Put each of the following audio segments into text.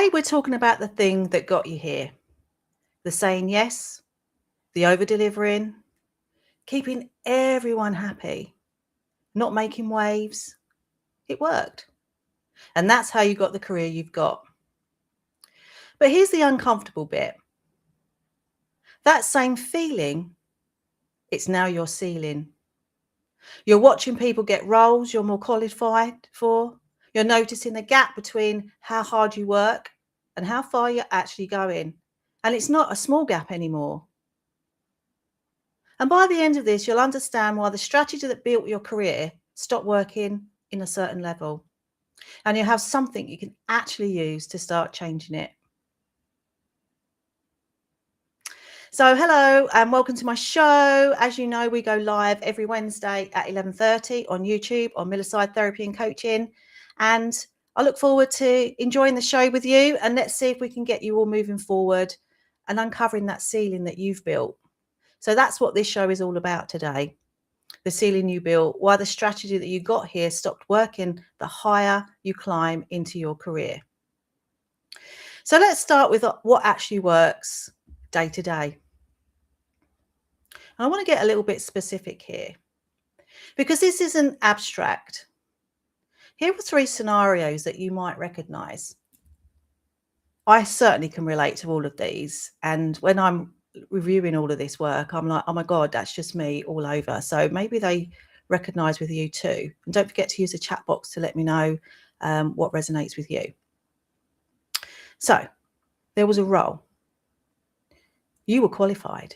Today we're talking about the thing that got you here. The saying yes, the over-delivering, keeping everyone happy, not making waves. It worked. And that's how you got the career you've got. But here's the uncomfortable bit. That same feeling, it's now your ceiling. You're watching people get roles you're more qualified for. You're noticing the gap between how hard you work and how far you're actually going. And it's not a small gap anymore. And by the end of this, you'll understand why the strategy that built your career stopped working in a certain level. And you'll have something you can actually use to start changing it. So hello and welcome to my show. As you know, we go live every Wednesday at 11:30 on YouTube on Millerside Therapy and Coaching. And I look forward to enjoying the show with you. And let's see if we can get you all moving forward and uncovering that ceiling that you've built. So that's what this show is all about today. The ceiling you built, why the strategy that you got here stopped working the higher you climb into your career. So let's start with what actually works day to day. And I want to get a little bit specific here because this isn't abstract. Here are 3 scenarios that you might recognize. I certainly can relate to all of these. And when I'm reviewing all of this work, I'm like, oh my God, that's just me all over. So maybe they recognize with you too. And don't forget to use the chat box to let me know what resonates with you. So there was a role. You were qualified,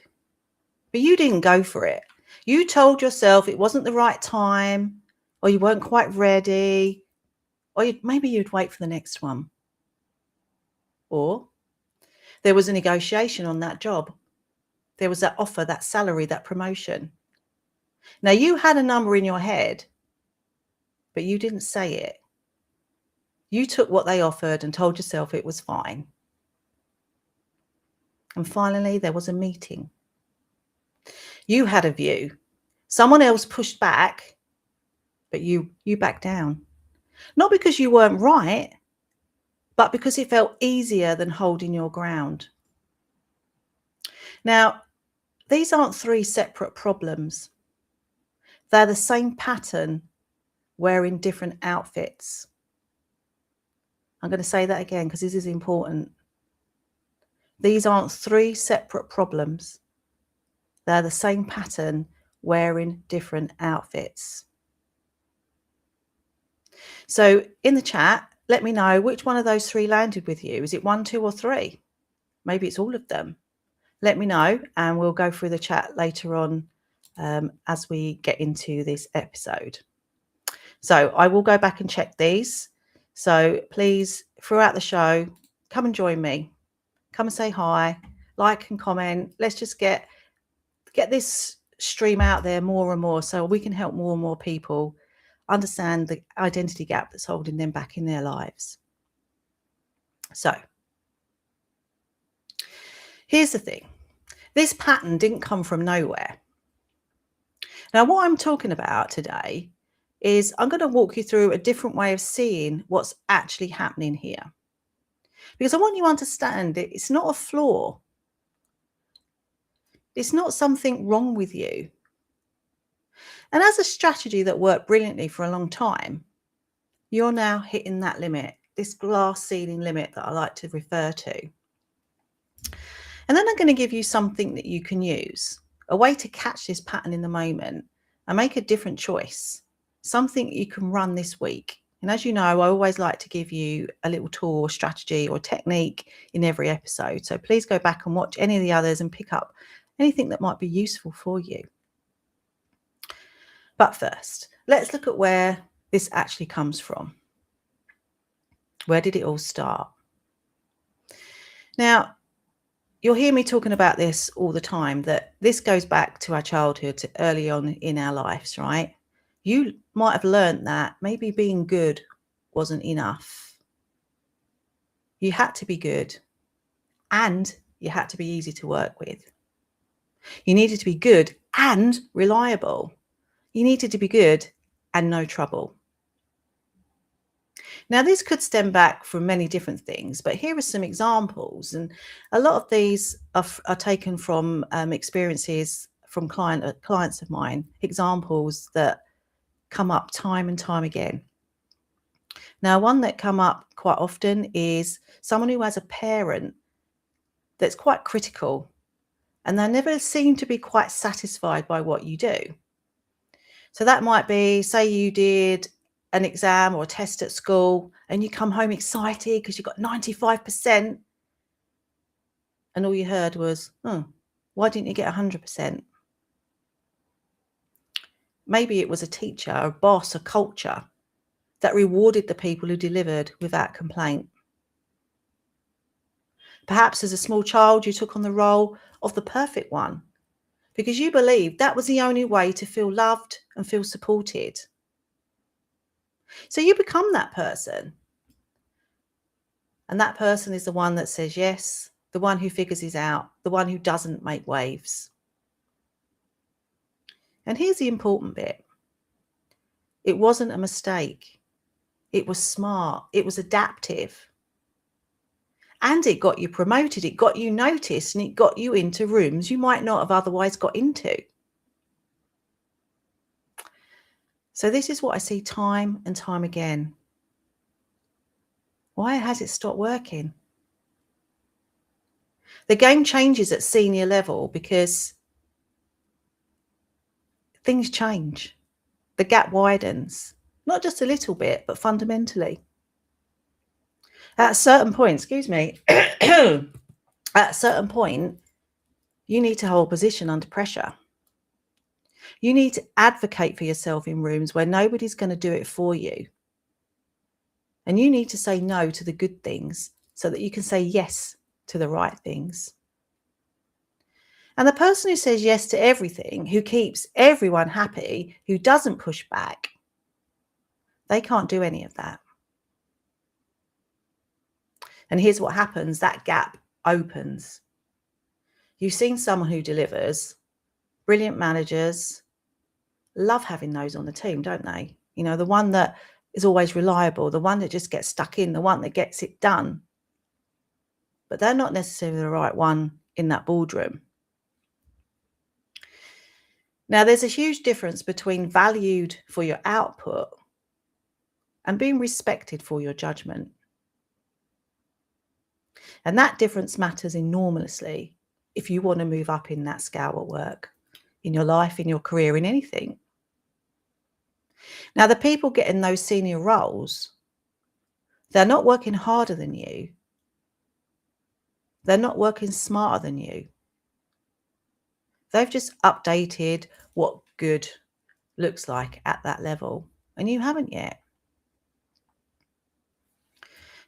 but you didn't go for it. You told yourself it wasn't the right time, or you weren't quite ready, or maybe you'd wait for the next one. Or there was a negotiation on that job. There was that offer, that salary, that promotion. Now you had a number in your head, but you didn't say it. You took what they offered and told yourself it was fine. And finally, there was a meeting. You had a view. Someone else pushed back, but you backed down. Not because you weren't right, but because it felt easier than holding your ground. Now, these aren't 3 separate problems. They're the same pattern wearing different outfits. I'm going to say that again because this is important. These aren't 3 separate problems. They're the same pattern wearing different outfits. So in the chat, let me know which one of those 3 landed with you. Is it 1, 2, or 3? Maybe it's all of them. Let me know and we'll go through the chat later on as we get into this episode. So I will go back and check these. So please, throughout the show, come and join me. Come and say hi, like and comment. Let's just get this stream out there more and more so we can help more and more people understand the identity gap that's holding them back in their lives. So here's the thing. This pattern didn't come from nowhere. Now, what I'm talking about today is I'm going to walk you through a different way of seeing what's actually happening here. Because I want you to understand it's not a flaw. It's not something wrong with you. And as a strategy that worked brilliantly for a long time, you're now hitting that limit, this glass ceiling limit that I like to refer to. And then I'm going to give you something that you can use, a way to catch this pattern in the moment and make a different choice, something you can run this week. And as you know, I always like to give you a little tool or strategy or technique in every episode. So please go back and watch any of the others and pick up anything that might be useful for you. But first, let's look at where this actually comes from. Where did it all start? Now, you'll hear me talking about this all the time, that this goes back to our childhood, to early on in our lives, right? You might have learned that maybe being good wasn't enough. You had to be good and you had to be easy to work with. You needed to be good and reliable. You needed to be good and no trouble. Now, this could stem back from many different things, but here are some examples. And a lot of these are taken from experiences from clients of mine, examples that come up time and time again. Now, one that come up quite often is someone who has a parent that's quite critical, and they never seem to be quite satisfied by what you do. So that might be, say you did an exam or a test at school and you come home excited because you got 95%, and all you heard was, why didn't you get 100%? Maybe it was a teacher, a boss, a culture that rewarded the people who delivered without complaint. Perhaps as a small child, you took on the role of the perfect one because you believed that was the only way to feel loved and feel supported. So you become that person. And that person is the one that says yes, the one who figures it out, the one who doesn't make waves. And here's the important bit. It wasn't a mistake. It was smart. It was adaptive. And it got you promoted. It got you noticed, and it got you into rooms you might not have otherwise got into. So this is what I see time and time again. Why has it stopped working? The game changes at senior level because things change. The gap widens, not just a little bit, but fundamentally. At a certain point, at a certain point, you need to hold position under pressure. You need to advocate for yourself in rooms where nobody's going to do it for you. And you need to say no to the good things so that you can say yes to the right things. And the person who says yes to everything, who keeps everyone happy, who doesn't push back, they can't do any of that. And here's what happens. That gap opens. You've seen someone who delivers. Brilliant managers love having those on the team, don't they? You know, the one that is always reliable, the one that just gets stuck in, the one that gets it done. But they're not necessarily the right one in that boardroom. Now, there's a huge difference between valued for your output and being respected for your judgment. And that difference matters enormously if you want to move up in that scale at work, in your life, in your career, in anything. Now, the people getting those senior roles, they're not working harder than you. They're not working smarter than you. They've just updated what good looks like at that level, and you haven't yet.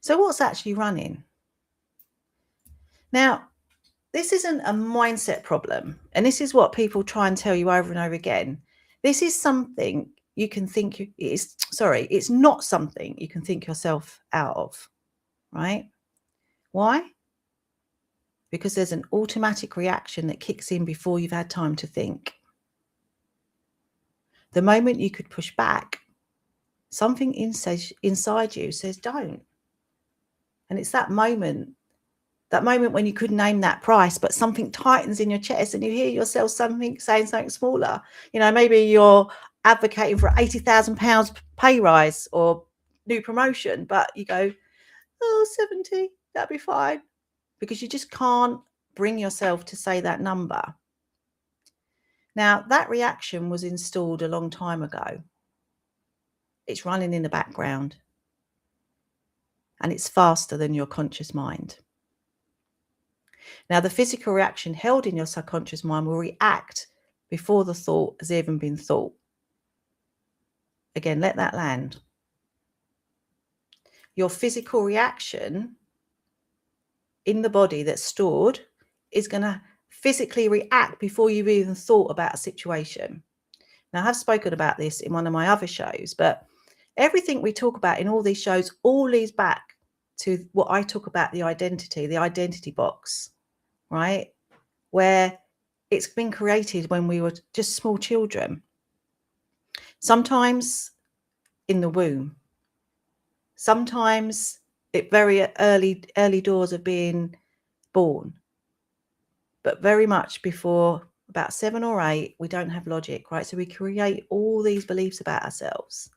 So what's actually running? Now, this isn't a mindset problem, and this is what people try and tell you over and over again. This is something you can think it's not something you can think yourself out of, right? Why? Because there's an automatic reaction that kicks in before you've had time to think. The moment you could push back, something inside you says don't. And it's that moment when you could name that price, but something tightens in your chest and you hear yourself saying something smaller. You know, maybe you're advocating for £80,000 pay rise or new promotion, but you go, 70, that'd be fine. Because you just can't bring yourself to say that number. Now, that reaction was installed a long time ago. It's running in the background. And it's faster than your conscious mind. Now, the physical reaction held in your subconscious mind will react before the thought has even been thought. Again, let that land. Your physical reaction in the body that's stored is going to physically react before you've even thought about a situation. Now, I have spoken about this in one of my other shows, but everything we talk about in all these shows all leads back to what I talk about, the identity box, right? Where it's been created when we were just small children. Sometimes in the womb, Sometimes it very early doors of being born, but very much before about 7 or 8, we don't have logic, right? So we create all these beliefs about ourselves.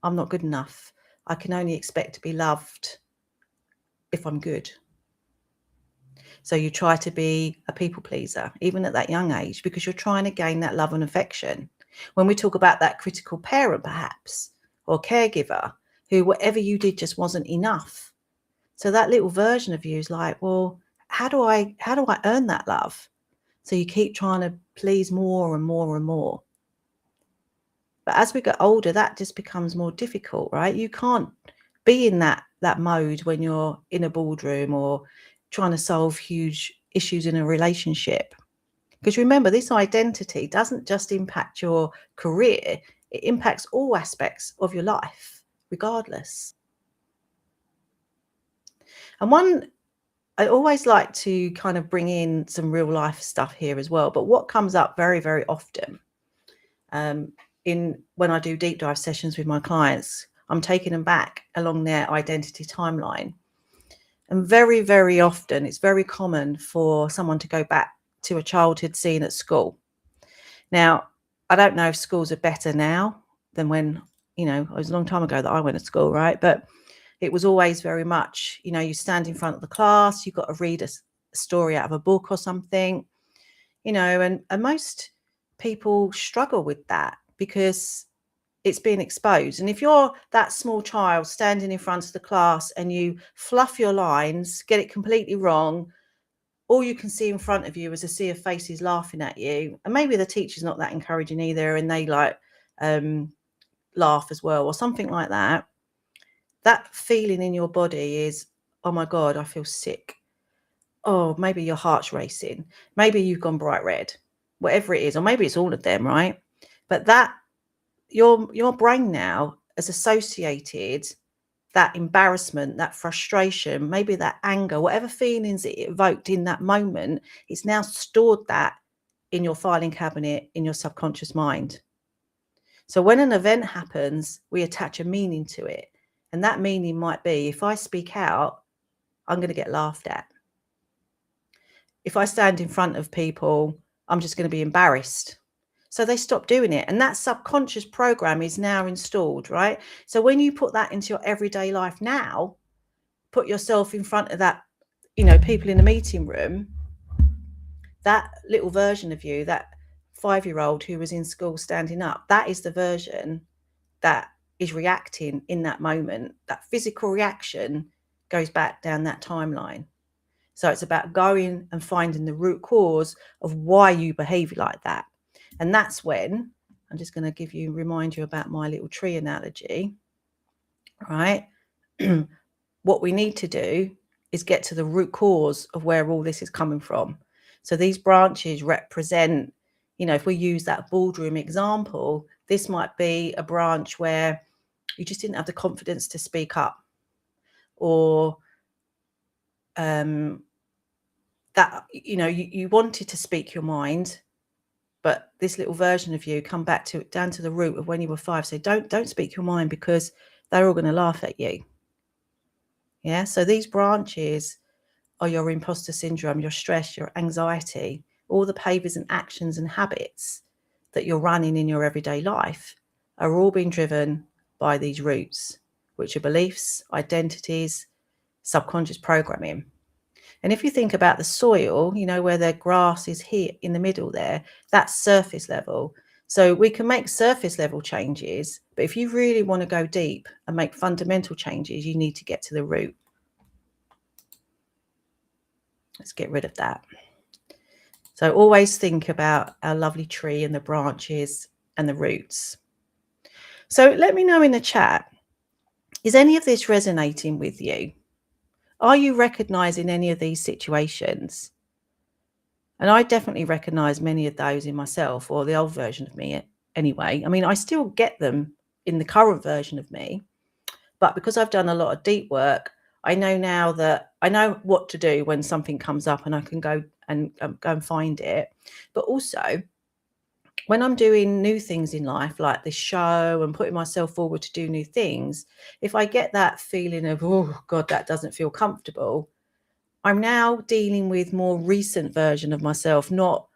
I'm not good enough. I can only expect to be loved if I'm good. So you try to be a people pleaser, even at that young age, because you're trying to gain that love and affection. When we talk about that critical parent, perhaps, or caregiver, who whatever you did just wasn't enough. So that little version of you is like, well, how do I earn that love? So you keep trying to please more and more and more. But as we get older, that just becomes more difficult, right? You can't be in that mode when you're in a boardroom or trying to solve huge issues in a relationship. Because remember, this identity doesn't just impact your career, it impacts all aspects of your life, regardless. And one, I always like to kind of bring in some real life stuff here as well. But what comes up very, very often when I do deep dive sessions with my clients, I'm taking them back along their identity timeline. And very, very often, it's very common for someone to go back to a childhood scene at school. Now, I don't know if schools are better now than when, it was a long time ago that I went to school, right? But it was always very much, you stand in front of the class, you've got to read a story out of a book or something, and most people struggle with that because it's being exposed. And if you're that small child standing in front of the class and you fluff your lines, get it completely wrong, all you can see in front of you is a sea of faces laughing at you. And maybe the teacher's not that encouraging either, and they laugh as well or something like that. That feeling in your body is, oh my God, I feel sick. Oh, maybe your heart's racing. Maybe you've gone bright red, whatever it is, or maybe it's all of them, right? But that your brain now has associated that embarrassment, that frustration, maybe that anger, whatever feelings it evoked in that moment, it's now stored that in your filing cabinet, in your subconscious mind. So when an event happens, we attach a meaning to it. And that meaning might be, if I speak out, I'm going to get laughed at. If I stand in front of people, I'm just going to be embarrassed. So they stop doing it. And that subconscious program is now installed, right? So when you put that into your everyday life now, put yourself in front of that, people in the meeting room, that little version of you, that 5-year-old who was in school standing up, that is the version that is reacting in that moment. That physical reaction goes back down that timeline. So it's about going and finding the root cause of why you behave like that. And that's when, I'm just going to remind you about my little tree analogy, right? What we need to do is get to the root cause of where all this is coming from. So these branches represent, if we use that boardroom example, this might be a branch where you just didn't have the confidence to speak up, or that, you wanted to speak your mind, but this little version of you come back down to the root of when you were 5. So don't speak your mind because they're all going to laugh at you. Yeah. So these branches are your imposter syndrome, your stress, your anxiety, all the behaviors and actions and habits that you're running in your everyday life are all being driven by these roots, which are beliefs, identities, subconscious programming. And if you think about the soil, where the grass is here in the middle there, that's surface level. So we can make surface level changes, but if you really want to go deep and make fundamental changes, you need to get to the root. Let's get rid of that. So always think about our lovely tree and the branches and the roots. So let me know in the chat, is any of this resonating with you? Are you recognizing any of these situations? And I definitely recognize many of those in myself, or the old version of me anyway. I mean, I still get them in the current version of me, but because I've done a lot of deep work, I know now that I know what to do when something comes up, and I can go and find it. But also, when I'm doing new things in life, like this show and putting myself forward to do new things, if I get that feeling of, oh God, that doesn't feel comfortable, I'm now dealing with more recent version of myself, not,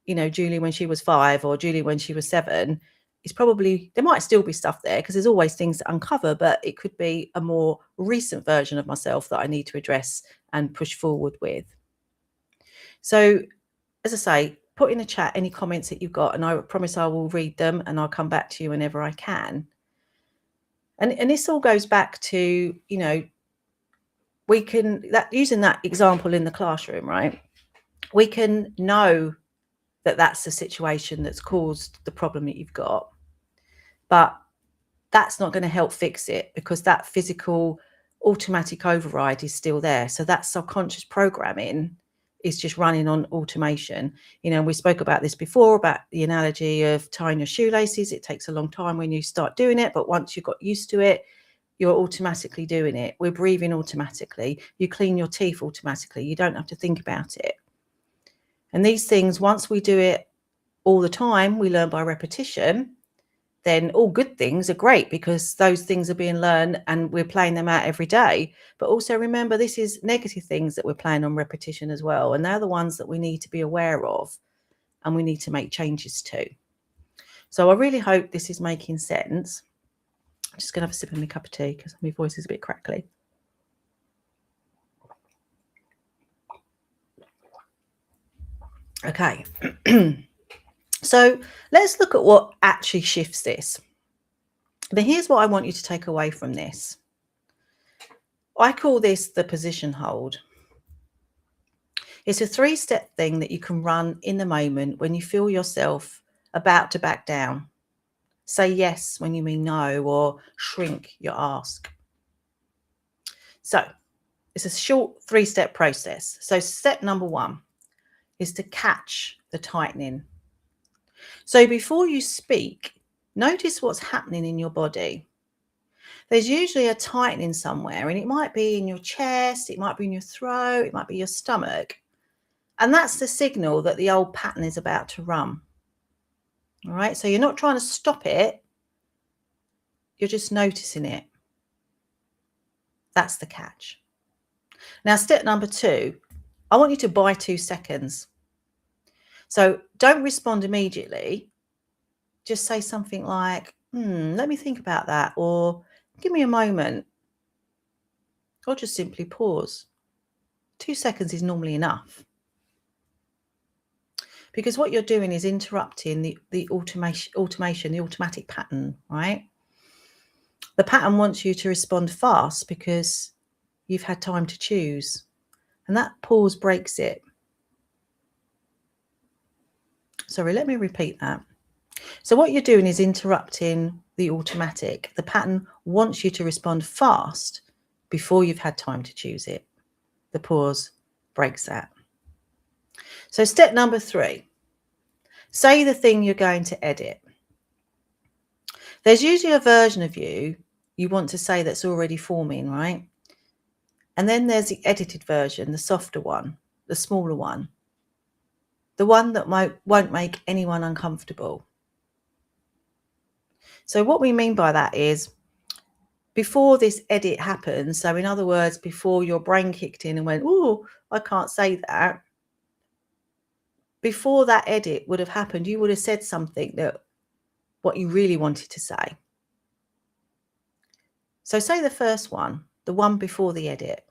Julie when she was 5 or Julie when she was 7. It's probably, there might still be stuff there because there's always things to uncover, but it could be a more recent version of myself that I need to address and push forward with. So, as I say, put in the chat any comments that you've got, and I promise I will read them and I'll come back to you whenever I can. And this all goes back to, we can, using that example in the classroom, right? We can know that that's the situation that's caused the problem that you've got, but that's not going to help fix it because that physical automatic override is still there. So that subconscious programming is just running on automation. We spoke about this before, about the analogy of tying your shoelaces. It takes a long time when you start doing it, but once you've got used to it, you're automatically doing it. We're breathing automatically. You clean your teeth automatically. You don't have to think about it. And these things, once we do it all the time, we learn by repetition, then all good things are great because those things are being learned and we're playing them out every day. But also remember, this is negative things that we're playing on repetition as well. And they're the ones that we need to be aware of and we need to make changes to. So I really hope this is making sense. I'm just going to have a sip of my cup of tea because my voice is a bit crackly. Okay. So let's look at what actually shifts this. But here's what I want you to take away from this. I call this the position hold. It's a 3-step thing that you can run in the moment when you feel yourself about to back down. Say yes when you mean no, or shrink your ask. So it's a short 3-step process. So step number 1 is to catch the tightening. So before you speak, notice what's happening in your body. There's usually a tightening somewhere, and it might be in your chest, it might be in your throat, it might be your stomach. And that's the signal that the old pattern is about to run. All right, so you're not trying to stop it, you're just noticing it. That's the catch. Now, step number 2, I want you to buy 2 seconds. So don't respond immediately. Just say something like, let me think about that, or give me a moment, or just simply pause. 2 seconds is normally enough. Because what you're doing is interrupting the automation, the automatic pattern, right? The pattern wants you to respond fast because you've had time to choose. And that pause breaks it. Sorry, let me repeat that. So what you're doing is interrupting the automatic. The pattern wants you to respond fast before you've had time to choose it. The pause breaks that. So step number 3, say the thing you're going to edit. There's usually a version of you want to say that's already forming, right? And then there's the edited version, the softer one, the smaller one, the one that won't make anyone uncomfortable. So what we mean by that is before this edit happens, so in other words, before your brain kicked in and went, oh, I can't say that, before that edit would have happened, you would have said something that what you really wanted to say. So say the first one, the one before the edit.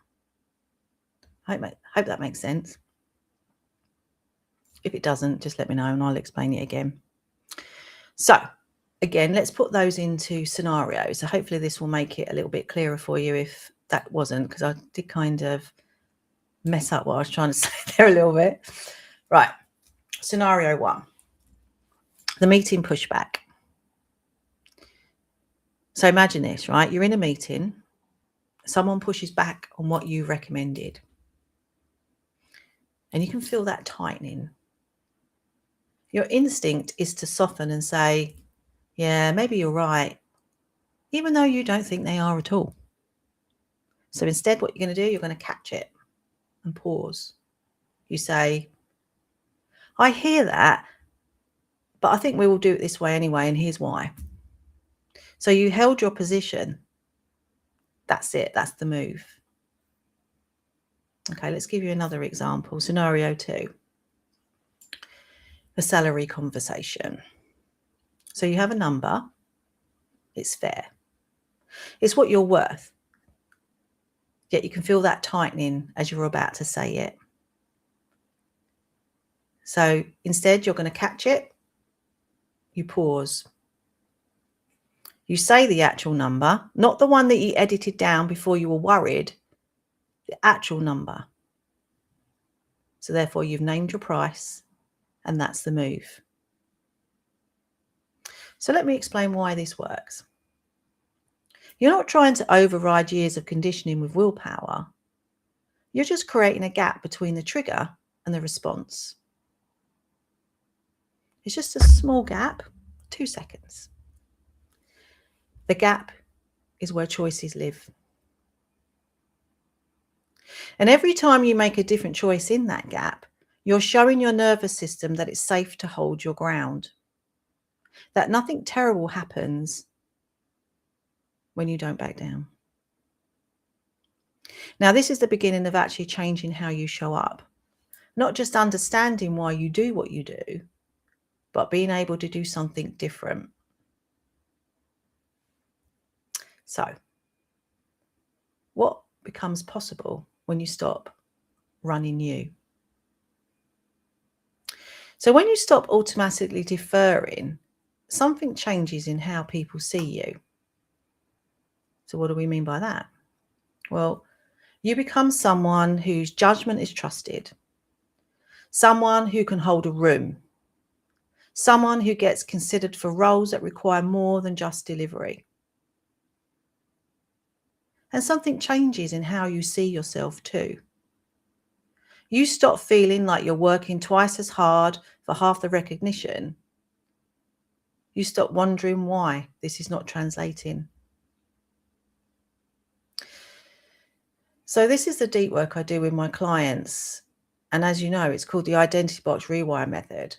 I hope that makes sense. If it doesn't, just let me know and I'll explain it again. So again, let's put those into scenarios. So hopefully this will make it a little bit clearer for you if that wasn't, because I did kind of mess up what I was trying to say there a little bit. Right. Scenario 1, the meeting pushback. So imagine this, right? You're in a meeting. Someone pushes back on what you recommended. And you can feel that tightening. Your instinct is to soften and say, yeah, maybe you're right, even though you don't think they are at all. So instead, what you're going to do, you're going to catch it and pause. You say, I hear that, But I think we will do it this way anyway, and here's why. So you held your position. That's it. That's the move. Okay, let's give you another example. Scenario 2. A salary conversation. So you have a number. It's fair. It's what you're worth. Yet you can feel that tightening as you're about to say it. So instead, you're going to catch it. You pause. You say the actual number, not the one that you edited down before you were worried, the actual number. So therefore, you've named your price, and that's the move. So let me explain why this works. You're not trying to override years of conditioning with willpower. You're just creating a gap between the trigger and the response. It's just a small gap, 2 seconds. The gap is where choices live. And every time you make a different choice in that gap, you're showing your nervous system that it's safe to hold your ground, that nothing terrible happens when you don't back down. Now, this is the beginning of actually changing how you show up, not just understanding why you do what you do, but being able to do something different. So, what becomes possible when you stop running you? So when you stop automatically deferring, something changes in how people see you. So what do we mean by that? Well, you become someone whose judgment is trusted, someone who can hold a room, someone who gets considered for roles that require more than just delivery. And something changes in how you see yourself too. You stop feeling like you're working twice as hard for half the recognition. You stop wondering why this is not translating. So this is the deep work I do with my clients. And as you know, it's called the Identity Box Rewire Method.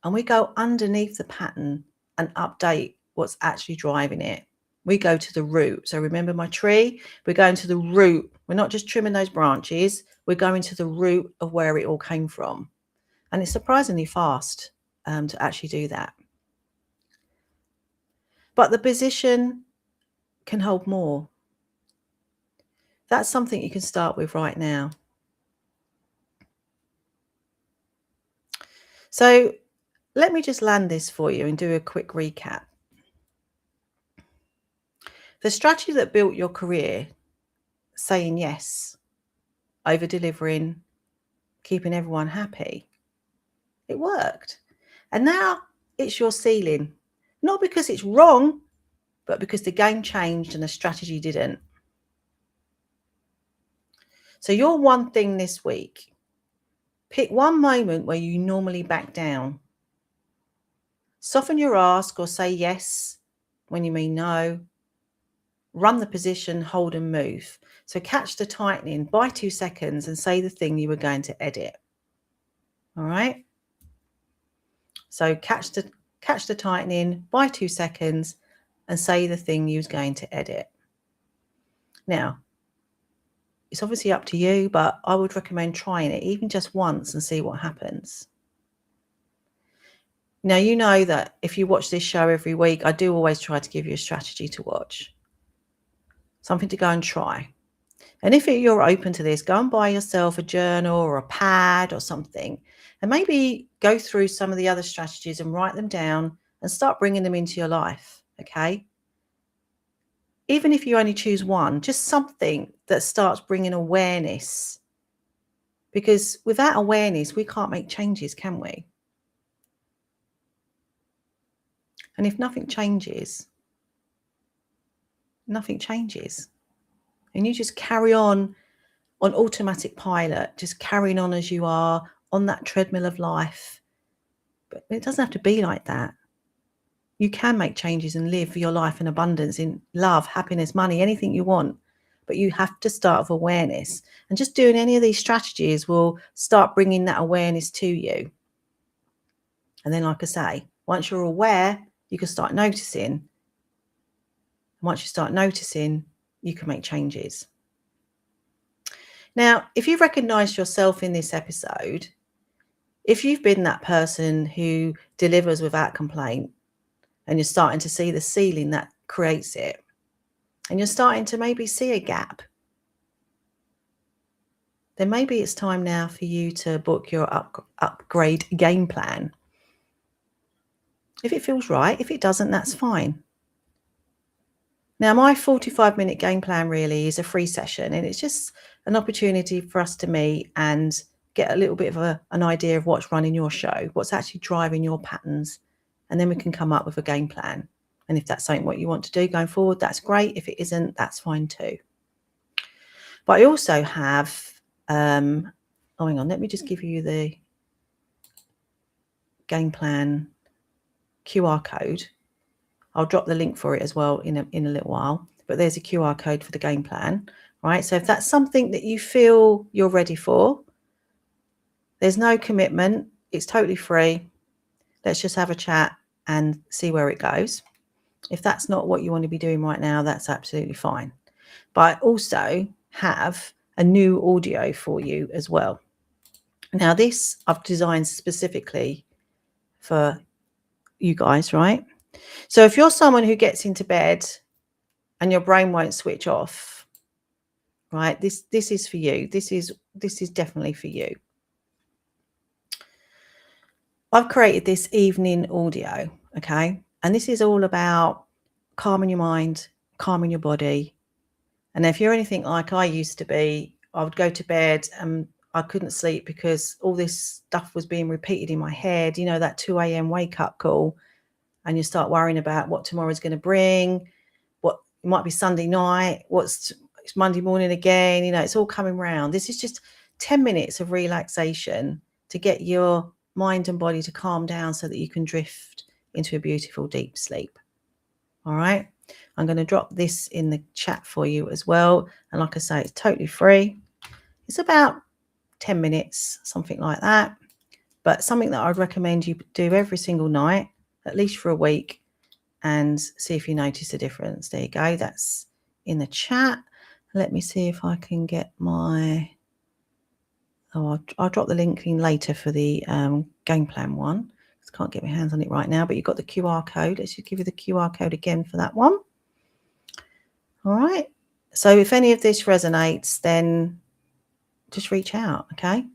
And we go underneath the pattern and update what's actually driving it. We go to the root. So remember my tree? We're going to the root. We're not just trimming those branches. We're going to the root of where it all came from. And it's surprisingly fast to actually do that. But the position can hold more. That's something you can start with right now. So let me just land this for you and do a quick recap. The strategy that built your career, saying yes, over-delivering, keeping everyone happy, it worked. And now it's your ceiling. Not because it's wrong, but because the game changed and the strategy didn't. So your one thing this week, pick one moment where you normally back down. Soften your ask or say yes when you mean no. Run the position, hold and move. So catch the tightening, by 2 seconds and say the thing you were going to edit. All right. So catch the tightening, by 2 seconds and say the thing you was going to edit. Now, it's obviously up to you, but I would recommend trying it even just once and see what happens. Now, you know that if you watch this show every week, I do always try to give you a strategy to watch. Something to go and try. And if you're open to this, go and buy yourself a journal or a pad or something, and maybe go through some of the other strategies and write them down and start bringing them into your life, okay? Even if you only choose one, just something that starts bringing awareness. Because without awareness, we can't make changes, can we? And if nothing changes, nothing changes. And you just carry on automatic pilot, just carrying on as you are on that treadmill of life. But it doesn't have to be like that. You can make changes and live your life in abundance, in love, happiness, money, anything you want. But you have to start with awareness. And just doing any of these strategies will start bringing that awareness to you. And then, like I say, Once you're aware, you can start noticing. Once you start noticing, you can make changes. Now, if you've recognized yourself in this episode, if you've been that person who delivers without complaint, and you're starting to see the ceiling that creates it, and you're starting to maybe see a gap, then maybe it's time now for you to book your upgrade game plan. If it feels right, if it doesn't, that's fine. Now, my 45-minute game plan really is a free session, and it's just an opportunity for us to meet and get a little bit of an idea of what's running your show, what's actually driving your patterns, and then we can come up with a game plan. And if that's something what you want to do going forward, that's great. If it isn't, that's fine too. But I also have, hang on, let me just give you the game plan QR code. I'll drop the link for it as well in a little while, but there's a QR code for the game plan, right? So if that's something that you feel you're ready for, there's no commitment. It's totally free. Let's just have a chat and see where it goes. If that's not what you want to be doing right now, that's absolutely fine. But I also have a new audio for you as well. Now, this I've designed specifically for you guys, right? So if you're someone who gets into bed and your brain won't switch off, right? This is for you. This is definitely for you. I've created this evening audio, okay? And this is all about calming your mind, calming your body. And if you're anything like I used to be, I would go to bed and I couldn't sleep because all this stuff was being repeated in my head, you know, that 2 a.m. wake up call. And you start worrying about what tomorrow's going to bring, what it might be Sunday night, it's Monday morning again, you know, it's all coming round. This is just 10 minutes of relaxation to get your mind and body to calm down so that you can drift into a beautiful deep sleep. All right. I'm going to drop this in the chat for you as well. And like I say, it's totally free. It's about 10 minutes, something like that. But something that I'd recommend you do every single night, at least for a week, and see if you notice a difference. There you go. That's in the chat. Let me see if I can get my... Oh, I'll drop the link in later for the game plan one. I can't get my hands on it right now, but you've got the QR code. Let's just give you the QR code again for that one. All right. So if any of this resonates, then just reach out, okay?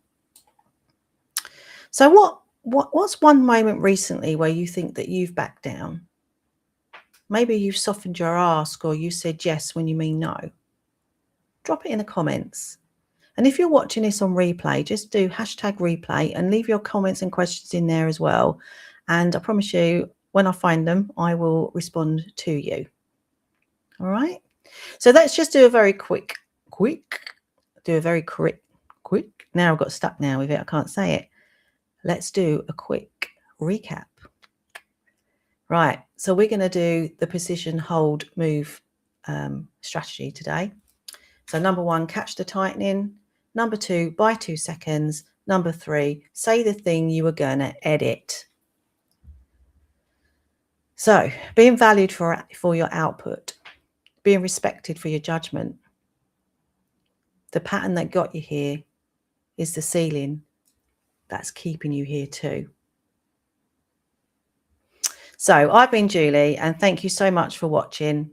So what's one moment recently where you think that you've backed down? Maybe you've softened your ask, or you said yes when you mean no. Drop it in the comments. And if you're watching this on replay, just do #replay and leave your comments and questions in there as well. And I promise you, when I find them, I will respond to you. All right. So let's just do a very quick. Now I've got stuck now with it. I can't say it. Let's do a quick recap. Right. So we're going to do the position, hold, move strategy today. So number 1, catch the tightening. Number 2, buy 2 seconds. Number 3, say the thing you were going to edit. So being valued for your output, being respected for your judgment. The pattern that got you here is the ceiling that's keeping you here too. So I've been Julie, and thank you so much for watching.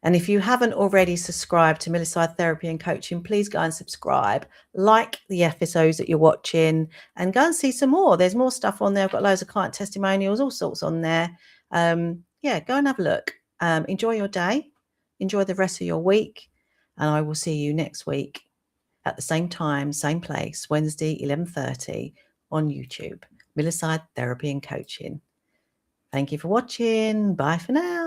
And if you haven't already subscribed to Millicide Therapy and Coaching, please go and subscribe, like the episodes that you're watching, and go and see some more. There's more stuff on there. I've got loads of client testimonials, all sorts on there. Yeah, go and have a look. Enjoy your day. Enjoy the rest of your week. And I will see you next week at the same time, same place, Wednesday, 11:30 on YouTube. Millicide Therapy and Coaching. Thank you for watching. Bye for now.